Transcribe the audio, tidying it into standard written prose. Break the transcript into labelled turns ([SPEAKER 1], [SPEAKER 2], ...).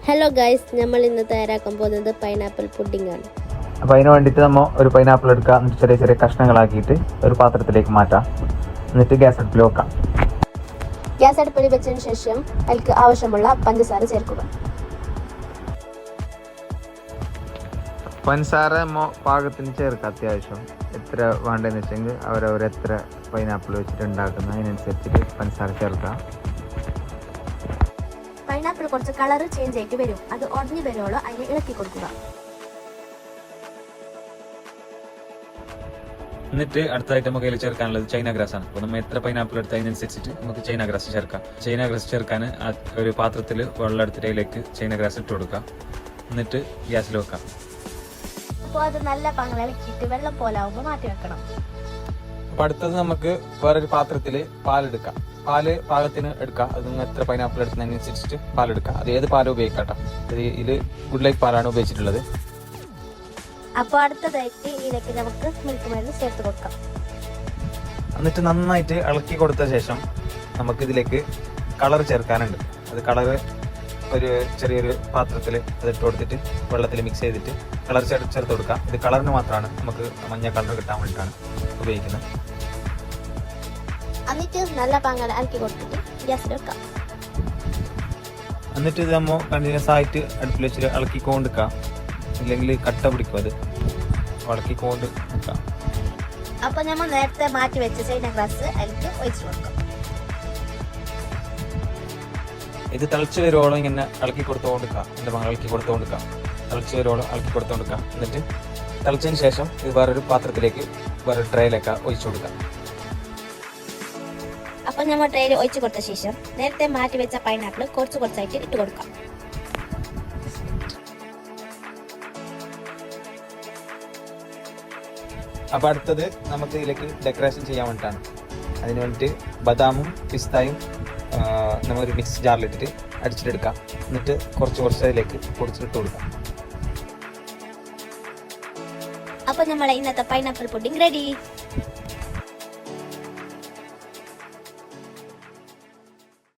[SPEAKER 1] Hello guys, നമ്മൾ ഇന്ന് തയ്യാറാക്കാൻ പോകുന്നത് പൈനാപ്പിൾ പുഡിംഗ് ആണ്.
[SPEAKER 2] അപ്പോൾ അതിന് വേണ്ടിയിട്ട് നമ്മൾ ഒരു പൈനാപ്പിൾ എടുക്കുക. എന്നിട്ട് ചെറിയ ചെറിയ കഷ്ണങ്ങളാക്കിയിട്ട് ഒരു പാത്രത്തിലേക്ക് മാറ്റാം. എന്നിട്ട് ഗ്യാസ് അടുപ്പിൽ വെക്കാം.
[SPEAKER 1] ഗ്യാസ് അടുപ്പിൽ വെച്ചതിന് ശേഷം അതിലേക്ക് ആവശ്യമുള്ള പഞ്ചസാര ചേർക്കുക.
[SPEAKER 2] പഞ്ചസാര പാകത്തിന് ചേർക്കുക. അത്യാവശ്യം എത്ര വേണ്ടതെന്ന് വെച്ചെങ്കിൽ അവരവർ എത്ര പൈനാപ്പിൾ വെച്ചിട്ട് ഉണ്ടാക്കുന്ന അതിനനുസരിച്ചിട്ട് പഞ്ചസാര ചേർക്കുക.
[SPEAKER 1] പൈനാപ്പിൾ കുറച്ച് കളർ ചേഞ്ച് ആയിട്ട് വരും. അത് ഉടഞ്ഞു വരുവോളൂ അതിനെ ഇളക്കി കൊടുക്കുക.
[SPEAKER 3] എന്നിട്ട് അടുത്തതായിട്ട് നമുക്ക് അതിൽ ചേർക്കാനുള്ളത് ചൈന ഗ്രാസ് ആണ്. അപ്പോൾ നമ്മൾ എത്ര പൈനാപ്പിൾ എടുത്ത് അതിനനുസരിച്ചിട്ട് നമുക്ക് ചൈന ഗ്രാസ് ചേർക്കാം. ചൈന ഗ്രാസ് ചേർക്കാൻ ഒരു പാത്രത്തിൽ വെള്ളം എടുത്തിട്ട് അതിലേക്ക് ചൈന ഗ്രാസ് ഇട്ട് കൊടുക്കാം. എന്നിട്ട് ഗ്യാസിൽ വെക്കാം.
[SPEAKER 1] അപ്പോൾ അത് നല്ല പാങ്ങൽ ഇളക്കിയിട്ട് വെള്ളം പോലാവുമ്പോൾ മാറ്റി വെക്കണം.
[SPEAKER 3] അപ്പോൾ അടുത്തത് നമുക്ക് വേറൊരു പാത്രത്തിൽ പാലെടുക്കാം. പാല് പാകത്തിന് എടുക്കാം. അത് നിങ്ങൾ എത്ര പൈനാപ്പിൾ എടുക്കുന്നതിനനുസരിച്ചിട്ട് പാലെടുക്കാം. അത് ഏത് പാലും ഉപയോഗിക്കാം കേട്ടോ. ഇത് ഗുഡ് ലൈഫ് പാലാണ് ഉപയോഗിച്ചിട്ടുള്ളത്.
[SPEAKER 1] അപ്പോൾ അടുത്തതായിട്ട് ഇതിലേക്ക് നമുക്ക് മിൽക്ക് മെയ്ഡ് ചേർത്ത് കൊടുക്കാം.
[SPEAKER 3] എന്നിട്ട് നന്നായിട്ട് ഇളക്കി കൊടുത്ത ശേഷം നമുക്ക് ഇതിലേക്ക് കളർ ചേർക്കാനുണ്ട്. അത് കളറ് ഒരു ചെറിയൊരു പാത്രത്തിൽ അതിട്ട് കൊടുത്തിട്ട് വെള്ളത്തിൽ മിക്സ് ചെയ്തിട്ട് കളർ ചേർത്ത് കൊടുക്കാം. ഇത് കളറിന് മാത്രമാണ്, നമുക്ക് മഞ്ഞ കളർ കിട്ടാൻ വേണ്ടിയിട്ടാണ് ഉപയോഗിക്കുന്നത്.
[SPEAKER 1] എന്നിട്ട് നല്ല പാങ്ങൽ ഇളക്കി കൊടുത്തിട്ട് ഗ്യാസിൽ വെക്കാം.
[SPEAKER 3] എന്നിട്ട് ഇത് നമ്മൾ കണ്ടിന്യൂസ് ആയിട്ട് അടുപ്പിൽ വെച്ചിട്ട് ഇളക്കിക്കൊണ്ടിരിക്കാം. ഇല്ലെങ്കിൽ കട്ട പിടിക്കും. അത് ഇളക്കിക്കൊണ്ട് നിൽക്കാം.
[SPEAKER 1] അപ്പോൾ നമ്മൾ നേരത്തെ മാറ്റി വെച്ച ചൈന ഗ്രാസ് അതിലേക്ക് ഒഴിച്ചു കൊടുക്കാം.
[SPEAKER 3] ഇത് തിളച്ച് വരുവോളം ഇങ്ങനെ ഇളക്കി കൊടുത്തുകൊണ്ടിരിക്കാം. എൻ്റെ മകൾ ഇളക്കി കൊടുത്തുകൊണ്ടിരിക്കാം. തിളച്ച് വരുവോളം ഇളക്കി കൊടുത്തുകൊണ്ടിരിക്കാം. എന്നിട്ട് തിളച്ചതിന് ശേഷം ഇത് വേറൊരു പാത്രത്തിലേക്ക് വേറൊരു ട്രേയിലേക്ക് ഒഴിച്ചു കൊടുക്കാം.
[SPEAKER 1] അപ്പോൾ നമ്മൾ ട്രേയിൽ ഒഴിച്ചു കൊടുത്ത ശേഷം നേരത്തെ മാറ്റി വെച്ച പൈനാപ്പിൾ കുറച്ചായിട്ട് ഇട്ട് കൊടുക്കാം.
[SPEAKER 3] അപ്പോൾ അടുത്തത് നമുക്ക് ഇതിലേക്ക് ഡെക്കറേഷൻ ചെയ്യാൻ വേണ്ടിയിട്ടാണ്. അതിന് വേണ്ടിയിട്ട് ബദാമും പിസ്തായും നമ്മളൊരു മിക്സ് ജാറിലിട്ടിട്ട് അടിച്ചിട്ടെടുക്കാം. എന്നിട്ട് കുറച്ച് അതിലേക്ക് പൊടിച്ചിട്ട് കൊടുക്കാം.
[SPEAKER 1] അപ്പോൾ നമ്മളെ ഇന്നത്തെ പൈനാപ്പിൾ പുഡിംഗ് റെഡി.